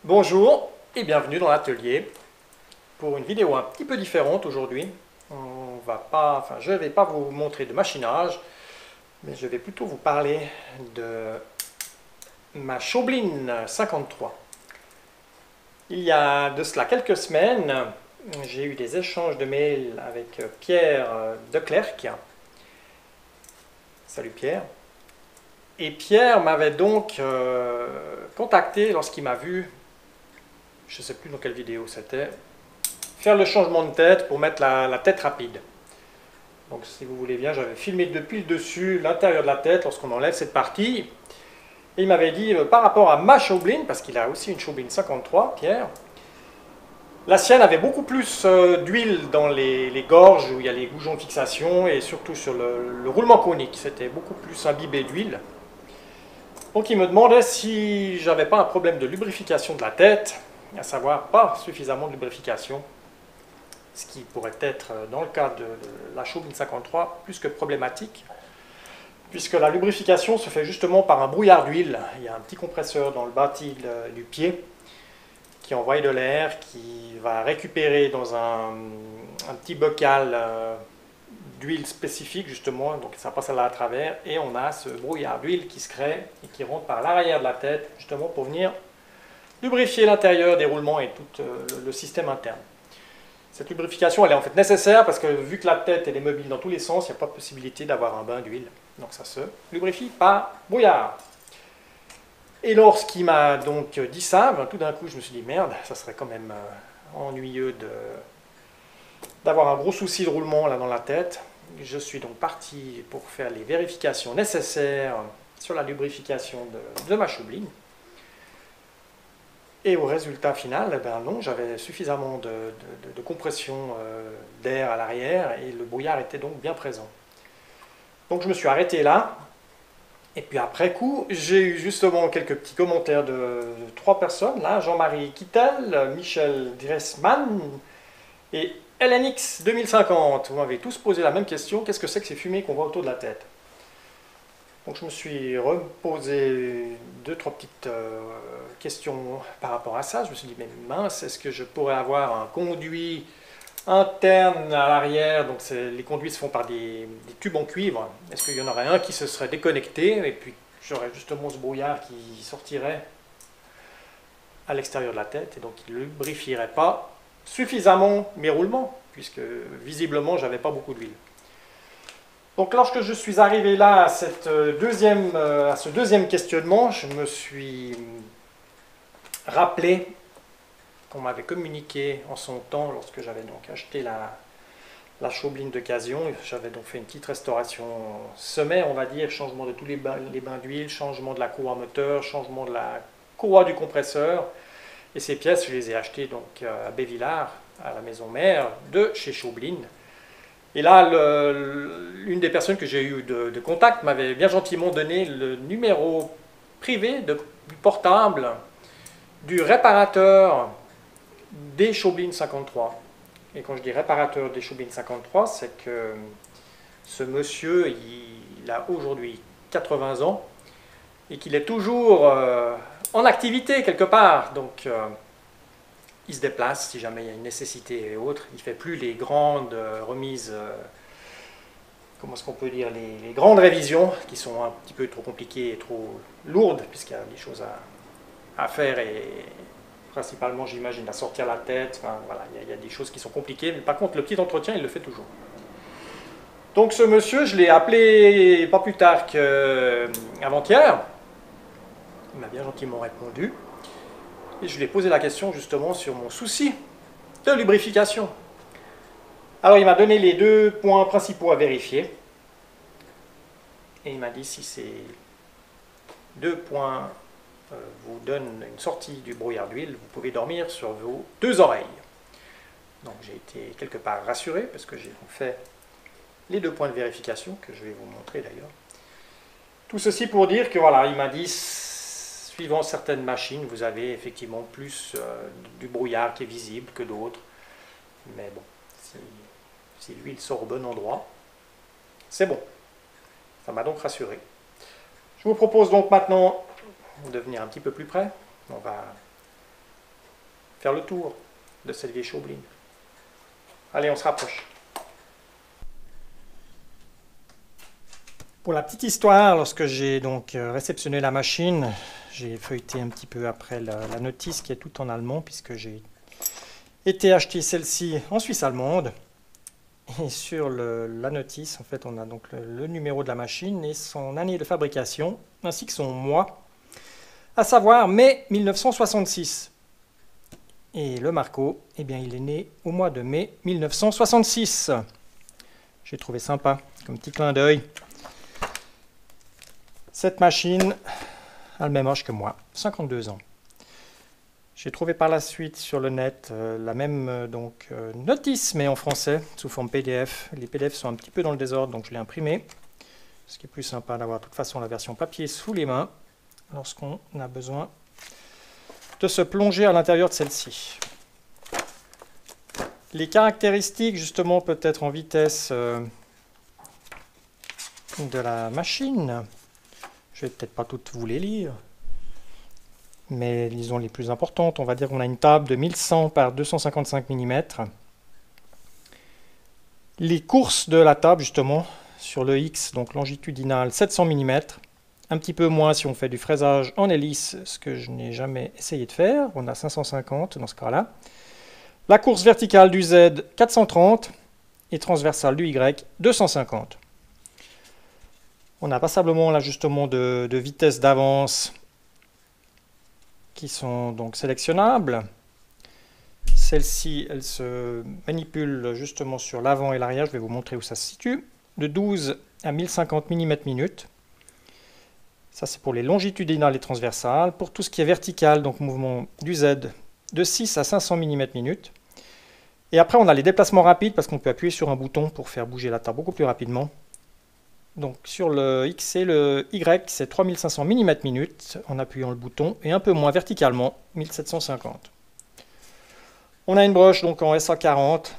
Bonjour et bienvenue dans l'atelier pour une vidéo un petit peu différente aujourd'hui. Je ne vais pas vous montrer de machinage, mais je vais plutôt vous parler de ma Chaublin 53. Il y a de cela quelques semaines, j'ai eu des échanges de mails avec Pierre Declercq. Salut Pierre. Et Pierre m'avait donc contacté lorsqu'il m'a vu, je ne sais plus dans quelle vidéo c'était, faire le changement de tête pour mettre la tête rapide. Donc si vous voulez bien, j'avais filmé depuis le dessus l'intérieur de la tête lorsqu'on enlève cette partie. Et il m'avait dit, par rapport à ma Chaublin, parce qu'il a aussi une Chaublin 53, Pierre, la sienne avait beaucoup plus d'huile dans les gorges où il y a les goujons de fixation et surtout sur le roulement conique. C'était beaucoup plus imbibé d'huile. Donc il me demandait si j'avais pas un problème de lubrification de la tête, à savoir pas suffisamment de lubrification, ce qui pourrait être, dans le cas de la Chaublin 53, plus que problématique, puisque la lubrification se fait justement par un brouillard d'huile. Il y a un petit compresseur dans le bâti du pied qui envoie de l'air, qui va récupérer dans un petit bocal d'huile spécifique justement, donc ça passe là à travers, et on a ce brouillard d'huile qui se crée et qui rentre par l'arrière de la tête, justement pour venir lubrifier l'intérieur des roulements et tout le système interne. Cette lubrification, elle est en fait nécessaire parce que vu que la tête elle est mobile dans tous les sens, il n'y a pas de possibilité d'avoir un bain d'huile. Donc ça se lubrifie par brouillard. Et lorsqu'il m'a donc dit ça, tout d'un coup je me suis dit merde, ça serait quand même ennuyeux d'avoir un gros souci de roulement là dans la tête. Je suis donc parti pour faire les vérifications nécessaires sur la lubrification de ma Chaublin. Et au résultat final, non, j'avais suffisamment de compression d'air à l'arrière et le brouillard était donc bien présent. Donc je me suis arrêté là. Et puis après coup, j'ai eu justement quelques petits commentaires de trois personnes, là, Jean-Marie Kittel, Michel Dressman et LNX 2050. Vous m'avez tous posé la même question, qu'est-ce que c'est que ces fumées qu'on voit autour de la tête? Donc je me suis reposé deux, trois petites questions par rapport à ça. Je me suis dit, mais mince, est-ce que je pourrais avoir un conduit interne à l'arrière? Donc les conduits se font par des tubes en cuivre. Est-ce qu'il y en aurait un qui se serait déconnecté et puis j'aurais justement ce brouillard qui sortirait à l'extérieur de la tête et donc il ne lubrifierait pas suffisamment mes roulements puisque visiblement j'avais pas beaucoup d'huile. Donc lorsque je suis arrivé là à ce deuxième questionnement, je me suis rappelé qu'on m'avait communiqué en son temps lorsque j'avais donc acheté la Chaublin d'occasion. J'avais donc fait une petite restauration sommet, on va dire, changement de tous les bains d'huile, changement de la courroie moteur, changement de la courroie du compresseur. Et ces pièces, je les ai achetées donc à Bévillard, à la maison mère de chez Chaublin. Et là, une des personnes que j'ai eu de contact m'avait bien gentiment donné le numéro privé du portable du réparateur des Chaublin 53. Et quand je dis réparateur des Chaublin 53, c'est que ce monsieur, il a aujourd'hui 80 ans et qu'il est toujours en activité quelque part. Donc, il se déplace si jamais il y a une nécessité et autres. Il ne fait plus les grandes remises, comment est-ce qu'on peut dire, les grandes révisions qui sont un petit peu trop compliquées et trop lourdes, puisqu'il y a des choses à faire et principalement, j'imagine, à sortir la tête. Enfin, voilà, il y a des choses qui sont compliquées. Mais par contre, le petit entretien, il le fait toujours. Donc ce monsieur, je l'ai appelé pas plus tard qu'avant-hier. Il m'a bien gentiment répondu. Et je lui ai posé la question justement sur mon souci de lubrification. Alors il m'a donné les deux points principaux à vérifier. Et il m'a dit si ces deux points vous donnent une sortie du brouillard d'huile, vous pouvez dormir sur vos deux oreilles. Donc j'ai été quelque part rassuré parce que j'ai fait les deux points de vérification que je vais vous montrer d'ailleurs. Tout ceci pour dire que voilà, il m'a dit suivant certaines machines, vous avez effectivement plus du brouillard qui est visible que d'autres. Mais bon, si l'huile sort au bon endroit, c'est bon. Ça m'a donc rassuré. Je vous propose donc maintenant de venir un petit peu plus près. On va faire le tour de cette vieille Chaubeline. Allez, on se rapproche. Pour la petite histoire, lorsque j'ai donc réceptionné la machine, j'ai feuilleté un petit peu après la notice qui est tout en allemand, puisque j'ai été acheter celle-ci en Suisse allemande. Et sur la notice, en fait, on a donc le numéro de la machine et son année de fabrication, ainsi que son mois, à savoir mai 1966. Et le Marco, eh bien, il est né au mois de mai 1966. J'ai trouvé sympa, comme petit clin d'œil. Cette machine a le même âge que moi, 52 ans. J'ai trouvé par la suite sur le net la même notice, mais en français, sous forme PDF. Les PDF sont un petit peu dans le désordre, donc je l'ai imprimé. Ce qui est plus sympa d'avoir de toute façon la version papier sous les mains, lorsqu'on a besoin de se plonger à l'intérieur de celle-ci. Les caractéristiques, justement, peut-être en vitesse de la machine. Je vais peut-être pas toutes vous les lire, mais disons les plus importantes. On va dire qu'on a une table de 1100 par 255 mm. Les courses de la table, justement, sur le X, donc longitudinal, 700 mm. Un petit peu moins si on fait du fraisage en hélice, ce que je n'ai jamais essayé de faire. On a 550 dans ce cas-là. La course verticale du Z, 430. Et transversale du Y, 250. On a passablement l'ajustement de vitesse d'avance qui sont donc sélectionnables. Celle-ci, elle se manipule justement sur l'avant et l'arrière. Je vais vous montrer où ça se situe. De 12 à 1050 mm/min. Ça, c'est pour les longitudinales et transversales. Pour tout ce qui est vertical, donc mouvement du Z, de 6 à 500 mm/min. Et après, on a les déplacements rapides parce qu'on peut appuyer sur un bouton pour faire bouger la table beaucoup plus rapidement. Donc sur le X et le Y, c'est 3500 mm/min en appuyant le bouton et un peu moins verticalement, 1750. On a une broche donc en SA40.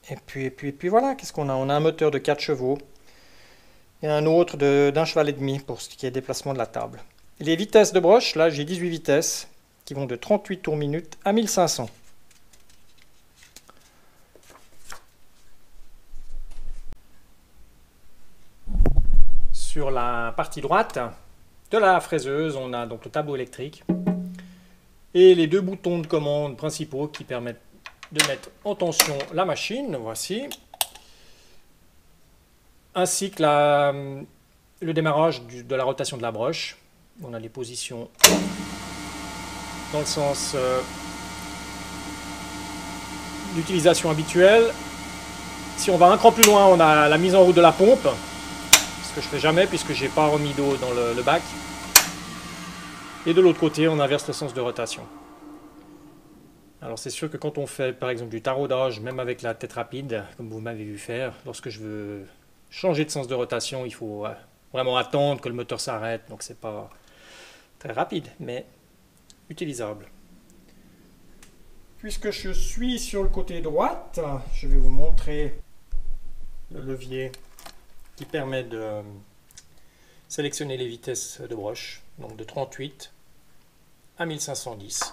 Et puis voilà, qu'est-ce qu'on a? On a un moteur de 4 chevaux et un autre d'1,5 cheval pour ce qui est déplacement de la table. Les vitesses de broche, là j'ai 18 vitesses qui vont de 38 tours minute à 1500. Sur la partie droite de la fraiseuse, on a donc le tableau électrique et les deux boutons de commande principaux qui permettent de mettre en tension la machine, voici, ainsi que le démarrage de la rotation de la broche. On a les positions dans le sens d'utilisation habituelle. Si on va un cran plus loin, on a la mise en route de la pompe, ce que je fais jamais puisque j'ai pas remis d'eau dans le bac. Et de l'autre côté, on inverse le sens de rotation. Alors c'est sûr que quand on fait par exemple du taraudage, même avec la tête rapide, comme vous m'avez vu faire, lorsque je veux changer de sens de rotation, il faut vraiment attendre que le moteur s'arrête, donc c'est pas très rapide, mais utilisable. Puisque je suis sur le côté droite, je vais vous montrer le levier qui permet de sélectionner les vitesses de broche, donc de 38 à 1510.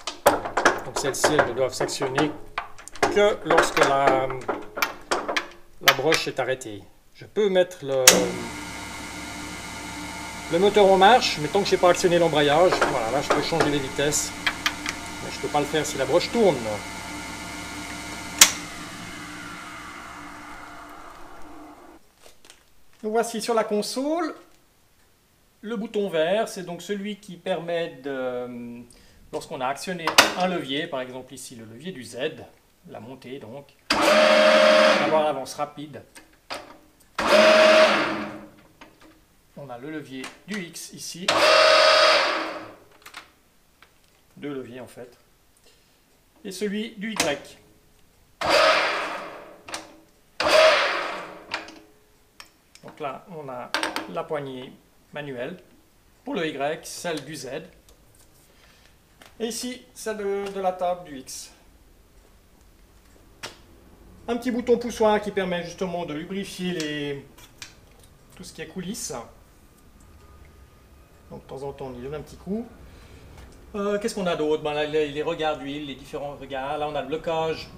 Donc celles-ci, elles ne doivent s'actionner que lorsque la broche est arrêtée. Je peux mettre le moteur en marche, mais tant que je n'ai pas actionné l'embrayage, voilà, là je peux changer les vitesses. Mais je ne peux pas le faire si la broche tourne. Nous voici sur la console. Le bouton vert, c'est donc celui qui permet de, lorsqu'on a actionné un levier, par exemple ici le levier du Z, la montée donc, d'avoir l'avance rapide. On a le levier du X ici, deux leviers en fait, et celui du Y. Donc là, on a la poignée manuelle. Pour le Y, celle du Z. Et ici, celle de la table du X. Un petit bouton poussoir qui permet justement de lubrifier tout ce qui est coulisses. Donc de temps en temps, on y donne un petit coup. Qu'est-ce qu'on a d'autre? Ben, là, les regards d'huile, les différents regards. Là, on a le blocage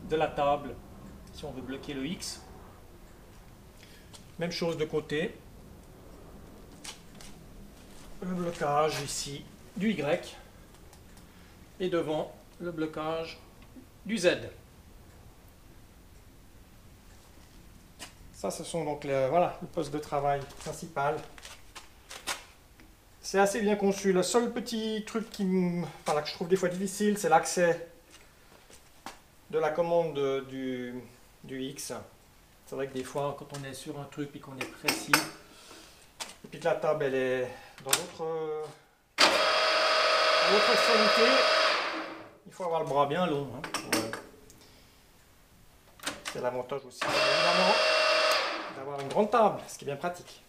de la table, si on veut bloquer le X. Même chose de côté. Le blocage ici du Y. Et devant, le blocage du Z. Ça, ce sont donc voilà, le poste de travail principal. C'est assez bien conçu. Le seul petit truc que je trouve des fois difficile, c'est l'accès de la commande du X. C'est vrai que des fois, quand on est sur un truc et qu'on est précis, et puis que la table elle est dans l'autre extrémité, il faut avoir le bras bien long. Hein. C'est l'avantage aussi, évidemment, d'avoir une grande table, ce qui est bien pratique.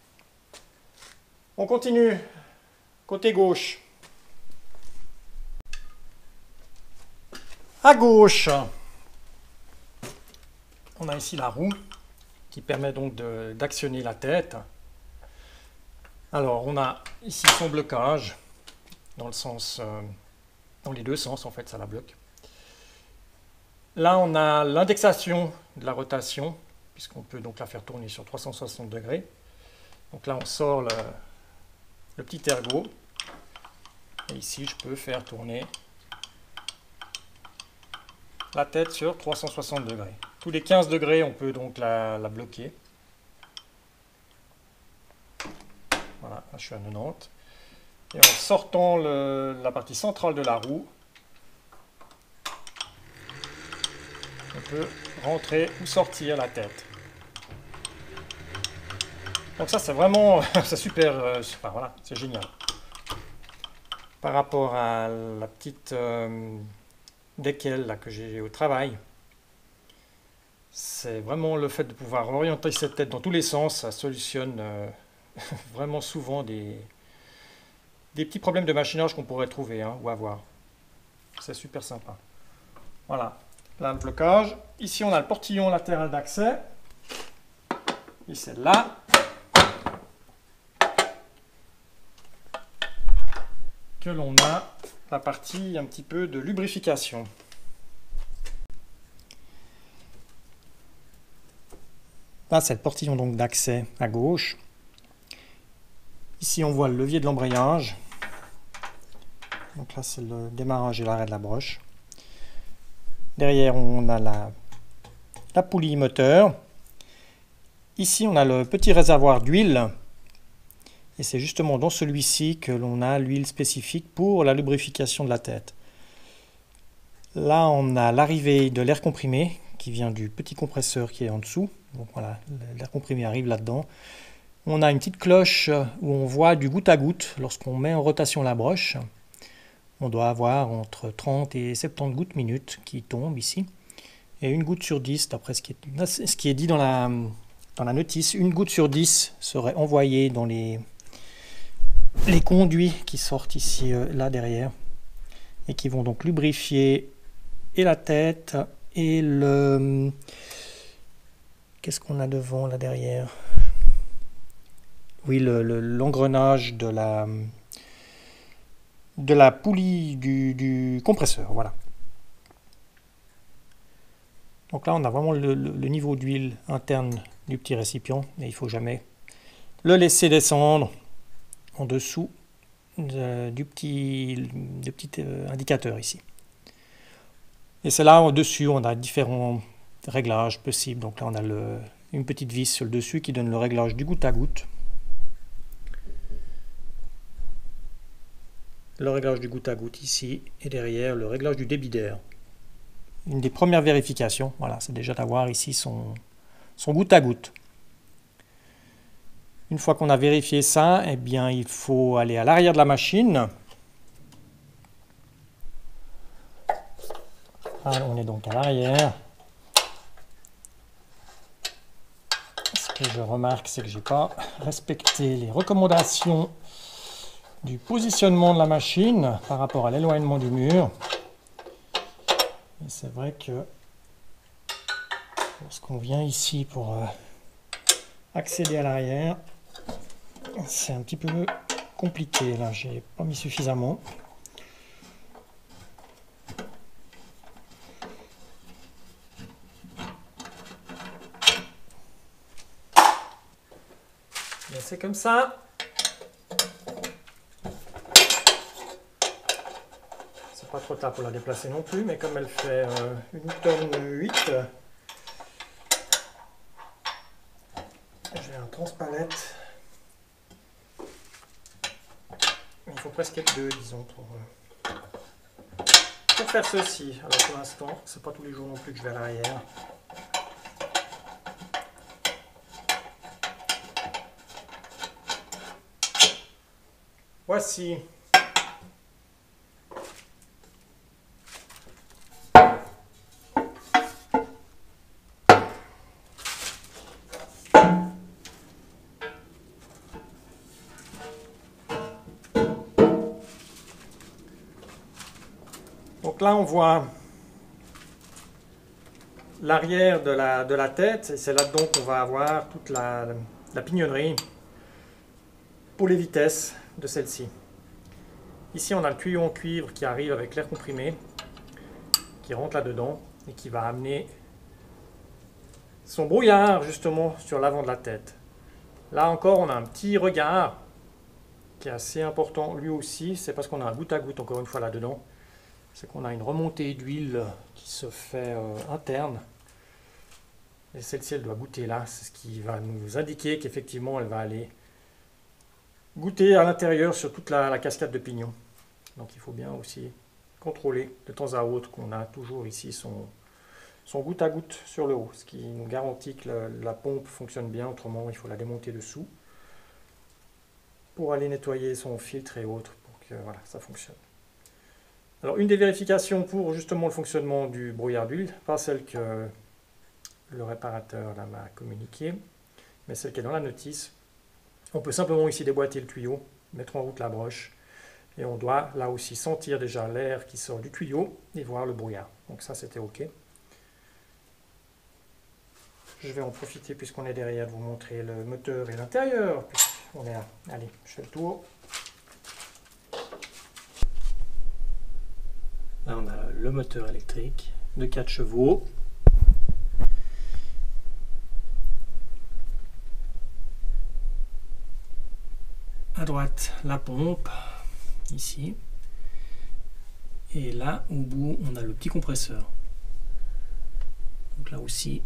On continue. Côté gauche. À gauche, on a ici la roue qui permet donc d'actionner la tête. Alors, on a ici son blocage dans le sens, dans les deux sens en fait, ça la bloque. Là, on a l'indexation de la rotation, puisqu'on peut donc la faire tourner sur 360 degrés. Donc là, on sort le petit ergot. Et ici, je peux faire tourner la tête sur 360 degrés. Tous les 15 degrés, on peut donc la bloquer. Voilà, là, je suis à 90. Et en sortant la partie centrale de la roue, on peut rentrer ou sortir la tête. Donc ça, c'est vraiment c'est super, enfin, voilà, c'est génial. Par rapport à la petite décale là, que j'ai au travail, c'est vraiment le fait de pouvoir orienter cette tête dans tous les sens, ça solutionne vraiment souvent des petits problèmes de machinage qu'on pourrait trouver hein, ou avoir. C'est super sympa. Voilà, là le blocage. Ici on a le portillon latéral d'accès. Et c'est là. Que l'on a la partie un petit peu de lubrification. Là, c'est le portillon donc d'accès à gauche. Ici, on voit le levier de l'embrayage. Donc là, c'est le démarrage et l'arrêt de la broche. Derrière, on a la poulie moteur. Ici, on a le petit réservoir d'huile. Et c'est justement dans celui-ci que l'on a l'huile spécifique pour la lubrification de la tête. Là, on a l'arrivée de l'air comprimé qui vient du petit compresseur qui est en dessous. Donc voilà, l'air comprimé arrive là-dedans. On a une petite cloche où on voit du goutte à goutte lorsqu'on met en rotation la broche. On doit avoir entre 30 et 70 gouttes minutes qui tombent ici. Et une goutte sur 10, d'après ce qui est dit dans la notice, une goutte sur 10 serait envoyée dans les conduits qui sortent ici, là derrière, et qui vont donc lubrifier et la tête et le... Qu'est-ce qu'on a devant là derrière? Oui, l'engrenage de la poulie du compresseur, voilà. Donc là, on a vraiment le niveau d'huile interne du petit récipient, et il ne faut jamais le laisser descendre en dessous du petit indicateur ici. Et c'est là au-dessus, on a différents réglages possibles. Donc là, on a une petite vis sur le dessus qui donne le réglage du goutte à goutte. Le réglage du goutte à goutte ici, et derrière le réglage du débit d'air. Une des premières vérifications, voilà, c'est déjà d'avoir ici son goutte à goutte. Une fois qu'on a vérifié ça, eh bien, il faut aller à l'arrière de la machine. Alors, on est donc à l'arrière. Ce que je remarque, c'est que je n'ai pas respecté les recommandations du positionnement de la machine par rapport à l'éloignement du mur. Et c'est vrai que lorsqu'on vient ici pour accéder à l'arrière, c'est un petit peu compliqué. Là, j'ai pas mis suffisamment. placer comme ça. C'est pas trop tard pour la déplacer non plus, mais comme elle fait 1 tonne 8, j'ai un transpalette. Il faut presque être 2, disons, pour faire ceci. Alors pour l'instant, c'est pas tous les jours non plus que je vais à l'arrière. Voici. Donc là, on voit l'arrière de la tête, et c'est là-dedans qu'on va avoir toute la pignonnerie pour les vitesses de celle-ci. Ici, on a le tuyau en cuivre qui arrive avec l'air comprimé, qui rentre là-dedans et qui va amener son brouillard justement sur l'avant de la tête. Là encore, on a un petit regard qui est assez important lui aussi, c'est parce qu'on a un goutte à goutte encore une fois là-dedans. C'est qu'on a une remontée d'huile qui se fait interne. Et celle-ci, elle doit goûter là. C'est ce qui va nous indiquer qu'effectivement, elle va aller goûter à l'intérieur sur toute la cascade de pignon. Donc il faut bien aussi contrôler de temps à autre qu'on a toujours ici son goutte à goutte sur le haut. Ce qui nous garantit que la pompe fonctionne bien. Autrement, il faut la démonter dessous pour aller nettoyer son filtre et autres pour que voilà, ça fonctionne. Alors une des vérifications pour justement le fonctionnement du brouillard d'huile, pas celle que le réparateur m'a communiquée, mais celle qui est dans la notice, on peut simplement ici déboîter le tuyau, mettre en route la broche, et on doit là aussi sentir déjà l'air qui sort du tuyau et voir le brouillard. Donc ça c'était ok. Je vais en profiter puisqu'on est derrière de vous montrer le moteur et l'intérieur. On est là. Allez, je fais le tour. Là, on a le moteur électrique de 4 chevaux. À droite, la pompe, ici. Et là, au bout, on a le petit compresseur. Donc là aussi,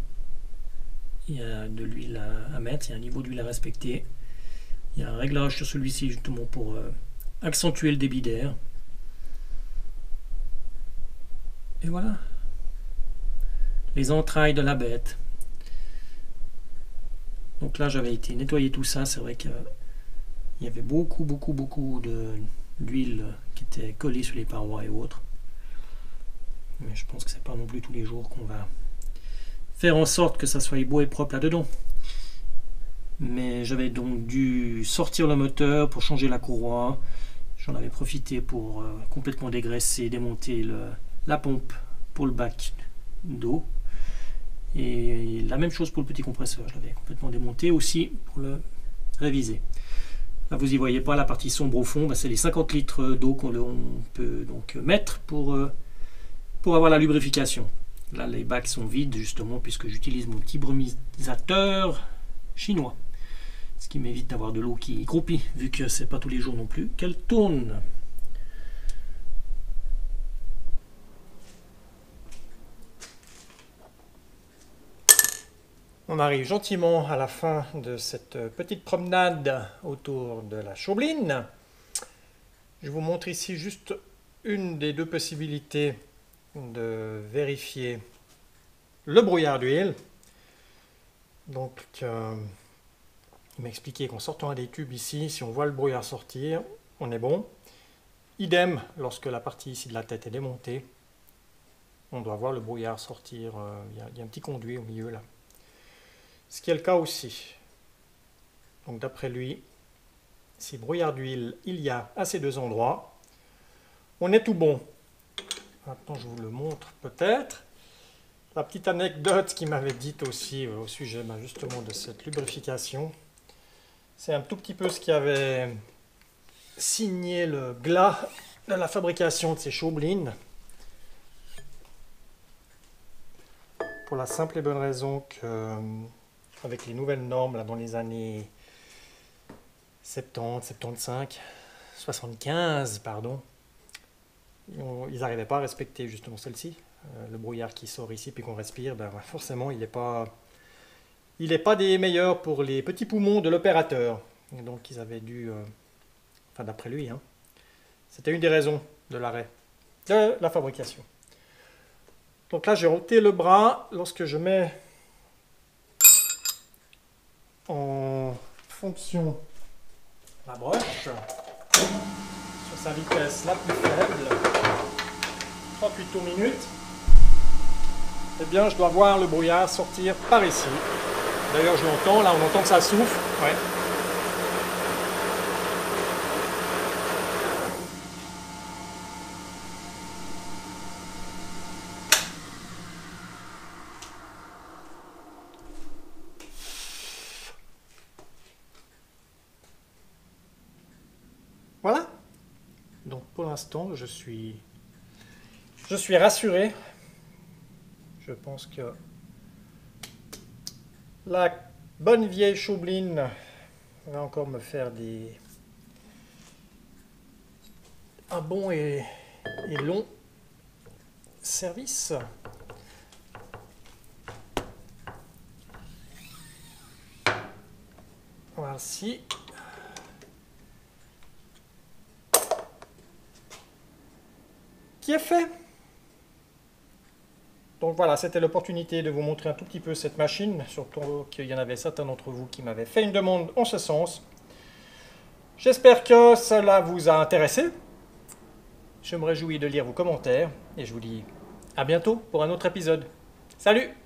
il y a de l'huile à mettre, il y a un niveau d'huile à respecter. Il y a un réglage sur celui-ci justement pour accentuer le débit d'air. Et voilà, les entrailles de la bête. Donc là, j'avais été nettoyer tout ça. C'est vrai qu'il y avait beaucoup d'huile qui était collée sur les parois et autres. Mais je pense que c'est pas non plus tous les jours qu'on va faire en sorte que ça soit beau et propre là-dedans. Mais j'avais donc dû sortir le moteur pour changer la courroie. J'en avais profité pour complètement dégraisser, démonter la pompe pour le bac d'eau. Et la même chose pour le petit compresseur. Je l'avais complètement démonté aussi pour le réviser. Là, vous y voyez pas la partie sombre au fond. C'est les 50 litres d'eau qu'on peut donc mettre pour avoir la lubrification. Là, les bacs sont vides justement puisque j'utilise mon petit brumisateur chinois. Ce qui m'évite d'avoir de l'eau qui croupit, vu que c'est pas tous les jours non plus qu'elle tourne. On arrive gentiment à la fin de cette petite promenade autour de la Chaubline. Je vous montre ici juste une des deux possibilités de vérifier le brouillard d'huile. Donc, il m'a expliqué qu'en sortant des tubes ici, si on voit le brouillard sortir, on est bon. Idem, lorsque la partie ici de la tête est démontée, on doit voir le brouillard sortir. Il y a un petit conduit au milieu là. Ce qui est le cas aussi. Donc d'après lui, si brouillard d'huile il y a à ces deux endroits, on est tout bon. Maintenant je vous le montre peut-être. La petite anecdote qu'il m'avait dite aussi au sujet justement de cette lubrification, c'est un tout petit peu ce qui avait signé le glas de la fabrication de ces Chaublines. Pour la simple et bonne raison que avec les nouvelles normes là, dans les années 70, 75, 75, pardon. Ils n'arrivaient pas à respecter justement celle-ci. Le brouillard qui sort ici puis qu'on respire, ben, forcément il n'est pas des meilleurs pour les petits poumons de l'opérateur. Donc ils avaient dû, enfin d'après lui, hein, c'était une des raisons de l'arrêt de la fabrication. Donc là j'ai ôté le bras. Lorsque je mets en fonction la broche sur sa vitesse la plus faible, 38 tours minutes, eh bien je dois voir le brouillard sortir par ici. D'ailleurs je l'entends, là on entend que ça souffle. Ouais. Voilà. Donc pour l'instant, je suis rassuré. Je pense que la bonne vieille Chaubeline va encore me faire un bon et long service. Voici. Qui est fait. Donc voilà, c'était l'opportunité de vous montrer un tout petit peu cette machine, surtout qu'il y en avait certains d'entre vous qui m'avaient fait une demande en ce sens. J'espère que cela vous a intéressé. Je me réjouis de lire vos commentaires et je vous dis à bientôt pour un autre épisode. Salut!